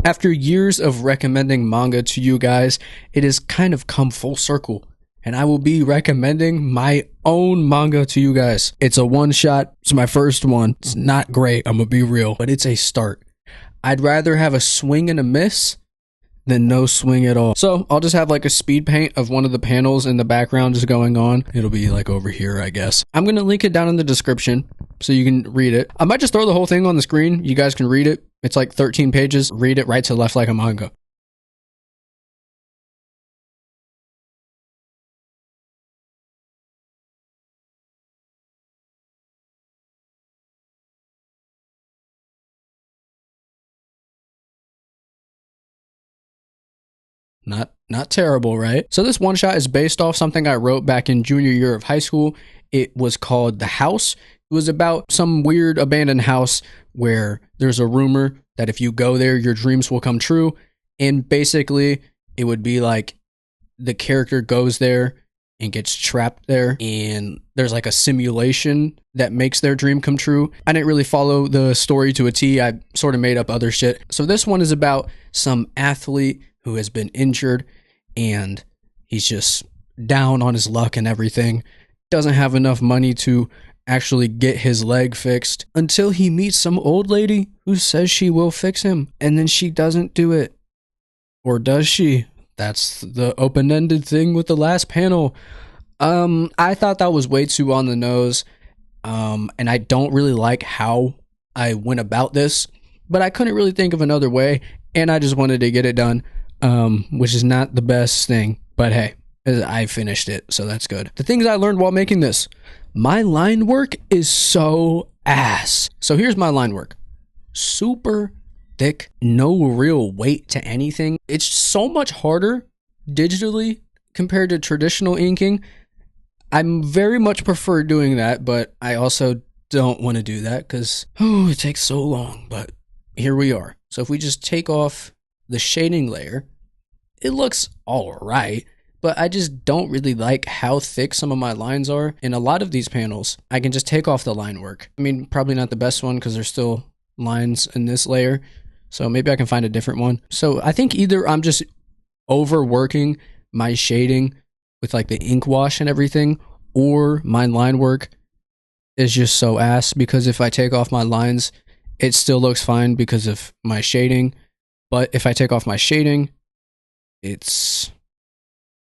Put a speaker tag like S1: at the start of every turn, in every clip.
S1: After years of recommending manga to you guys, it has kind of come full circle, and I will be recommending my own manga to you guys. It's a one-shot. It's my first one. It's not great, I'm gonna be real, but it's a start. I'd rather have a swing and a miss than no swing at all. So I'll just have like a speed paint of one of the panels in the background just going on. It'll be like over here, I guess. I'm gonna link it down in the description so you can read it. I might just throw the whole thing on the screen. You guys can read it. It's like 13 pages. Read it right to left like a manga. Not terrible, right? So this one shot is based off something I wrote back in junior year of high school. It was called The House. It was about some weird abandoned house where there's a rumor that if you go there, your dreams will come true. And basically, it would be like the character goes there and gets trapped there, and there's like a simulation that makes their dream come true. I didn't really follow the story to a T. I sort of made up other shit. So this one is about some athlete who has been injured and he's just down on his luck and everything. Doesn't have enough money to actually get his leg fixed until he meets some old lady who says she will fix him, and then she doesn't do it. Or does she? That's the open-ended thing with the last panel. I thought that was way too on the nose, and I don't really like how I went about this, but I couldn't really think of another way, and I just wanted to get it done, which is not the best thing, but hey, I finished it, so that's good. The things I learned while making this: my line work is so ass. So here's my line work. Super thick, no real weight to anything. It's so much harder digitally compared to traditional inking. I'm very much prefer doing that, but I also don't want to do that because it takes so long, but here we are. So if we just take off the shading layer, it looks all right, but I just don't really like how thick some of my lines are. In a lot of these panels, I can just take off the line work. I mean, probably not the best one because there's still lines in this layer, so maybe I can find a different one. So I think either I'm just overworking my shading with like the ink wash and everything, or my line work is just so ass, because if I take off my lines, it still looks fine because of my shading. But if I take off my shading, it's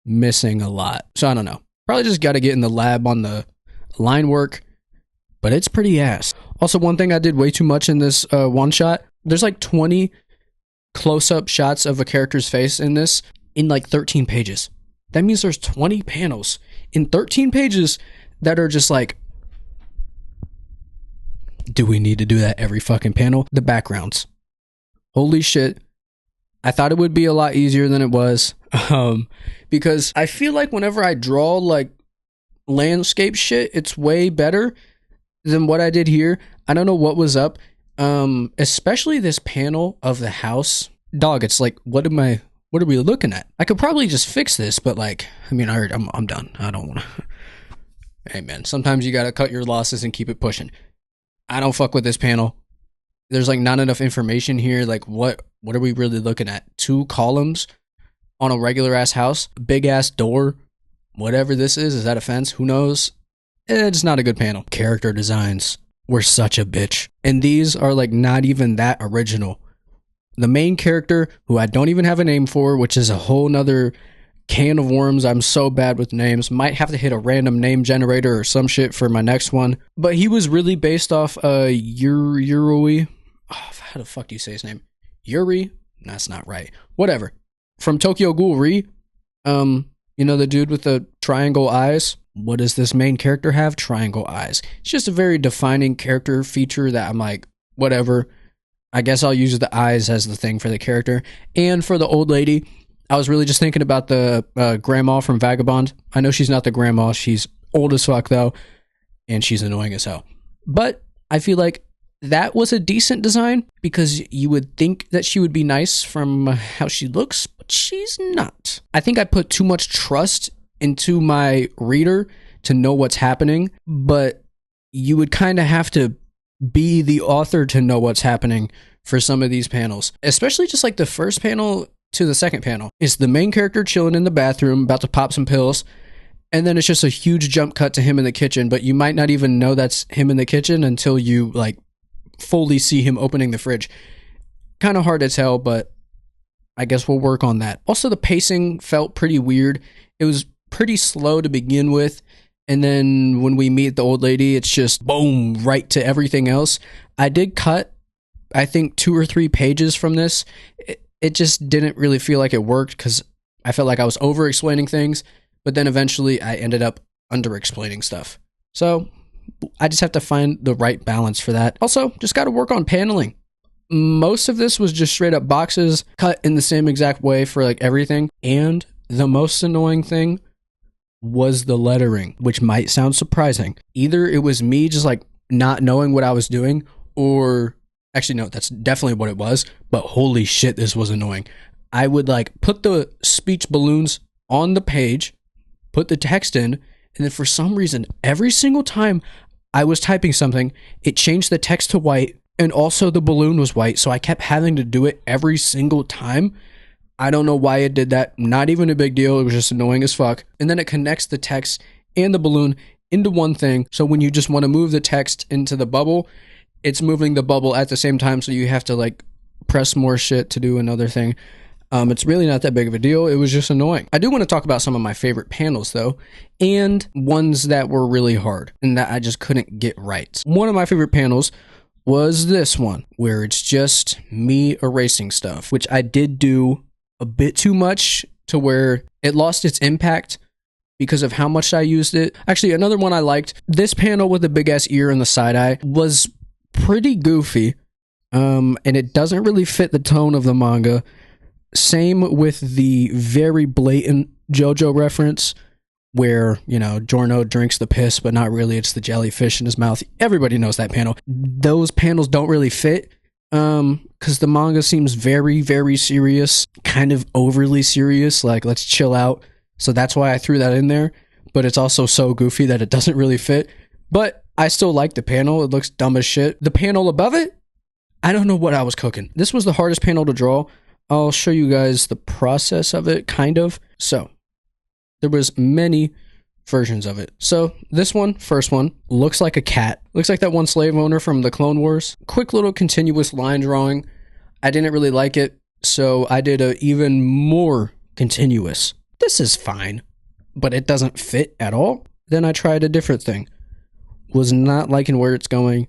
S1: missing a lot. So I don't know. Probably just got to get in the lab on the line work, but it's pretty ass. Also, one thing I did way too much in this one shot, there's like 20 close-up shots of a character's face in this in like 13 pages. That means there's 20 panels in 13 pages that are just like, do we need to do that every fucking panel? The backgrounds. Holy shit. I thought it would be a lot easier than it was. Because I feel like whenever I draw like landscape shit, it's way better than what I did here. I don't know what was up. Especially this panel of the house. Dog, it's like, what are we looking at? I could probably just fix this, but like, I mean, I'm done. I don't want to. Hey man, sometimes you gotta cut your losses and keep it pushing. I don't fuck with this panel. There's like not enough information here. Like what are we really looking at? 2 columns on a regular ass house, big ass door, whatever this is that a fence? Who knows? It's not a good panel. Character designs were such a bitch. And these are like not even that original. The main character, who I don't even have a name for, which is a whole nother can of worms. I'm so bad with names. Might have to hit a random name generator or some shit for my next one. But he was really based off Yuri. Oh, how the fuck do you say his name? Yuri? That's not right. Whatever. From Tokyo Ghoul Re. You know, the dude with the triangle eyes? What does this main character have? Triangle eyes. It's just a very defining character feature that I'm like, whatever. I guess I'll use the eyes as the thing for the character. And for the old lady, I was really just thinking about the grandma from Vagabond. I know she's not the grandma. She's old as fuck, though. And she's annoying as hell. But I feel like that was a decent design, because you would think that she would be nice from how she looks, but she's not. I think I put too much trust into my reader to know what's happening, but you would kind of have to be the author to know what's happening for some of these panels, especially just like the first panel to the second panel. It's the main character chilling in the bathroom, about to pop some pills. And then it's just a huge jump cut to him in the kitchen, but you might not even know that's him in the kitchen until you like fully see him opening the fridge. Kind of hard to tell, but I guess we'll work on that. Also, the pacing felt pretty weird. It was pretty slow to begin with. And then when we meet the old lady, it's just boom, right to everything else. I did cut, I think, 2 or 3 pages from this. It just didn't really feel like it worked because I felt like I was over explaining things. But then eventually I ended up under-explaining stuff. So I just have to find the right balance for that. Also, just got to work on paneling. Most of this was just straight up boxes cut in the same exact way for like everything. And the most annoying thing was the lettering, which might sound surprising. Either it was me just like not knowing what I was doing, or actually no, that's definitely what it was. But holy shit, this was annoying. I would like put the speech balloons on the page, put the text in, and then for some reason, every single time I was typing something, it changed the text to white, and also the balloon was white, so I kept having to do it every single time. I don't know why it did that. Not even a big deal. It was just annoying as fuck. And then it connects the text and the balloon into one thing, so when you just want to move the text into the bubble, it's moving the bubble at the same time, so you have to like press more shit to do another thing. It's really not that big of a deal. It was just annoying. I do want to talk about some of my favorite panels though, and ones that were really hard and that I just couldn't get right. One of my favorite panels was this one, where it's just me erasing stuff, which I did do a bit too much to where it lost its impact because of how much I used it. Actually, another one I liked, this panel with the big ass ear and the side eye was pretty goofy, and it doesn't really fit the tone of the manga. Same with the very blatant JoJo reference where, you know, Giorno drinks the piss, but not really. It's the jellyfish in his mouth. Everybody knows that panel. Those panels don't really fit because the manga seems very, very serious, kind of overly serious, like let's chill out. So that's why I threw that in there. But it's also so goofy that it doesn't really fit. But I still like the panel. It looks dumb as shit. The panel above it, I don't know what I was cooking. This was the hardest panel to draw. I'll show you guys the process of it, kind of. So, there was many versions of it. So, this one, first one, looks like a cat. Looks like that one slave owner from the Clone Wars. Quick little continuous line drawing. I didn't really like it, so I did a even more continuous. This is fine, but it doesn't fit at all. Then I tried a different thing. Was not liking where it's going.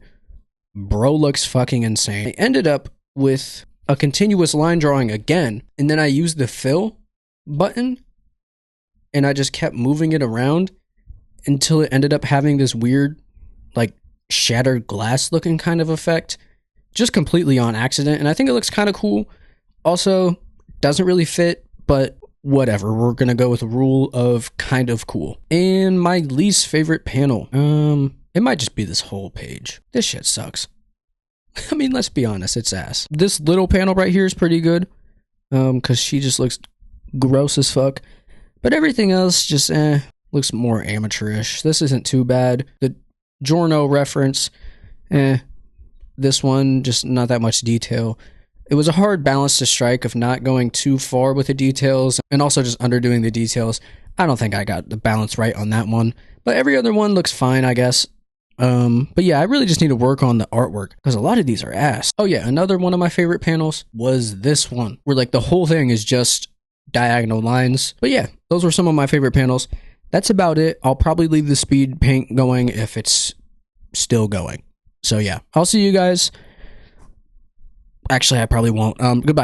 S1: Bro looks fucking insane. I ended up with a continuous line drawing again, and then I used the fill button and I just kept moving it around until it ended up having this weird like shattered glass looking kind of effect, just completely on accident. And I think it looks kind of cool. Also doesn't really fit, but whatever, we're gonna go with the rule of kind of cool. And my least favorite panel, it might just be this whole page. This shit sucks. I mean, let's be honest, it's ass. This little panel right here is pretty good, because she just looks gross as fuck. But everything else just, looks more amateurish. This isn't too bad. The Giorno reference, this one, just not that much detail. It was a hard balance to strike of not going too far with the details, and also just underdoing the details. I don't think I got the balance right on that one. But every other one looks fine, I guess. But yeah, I really just need to work on the artwork because a lot of these are ass. Oh yeah, another one of my favorite panels was this one where like the whole thing is just diagonal lines. But yeah, those were some of my favorite panels. That's about it. I'll probably leave the speed paint going if it's still going. So yeah, I'll see you guys. Actually, I probably won't. Goodbye.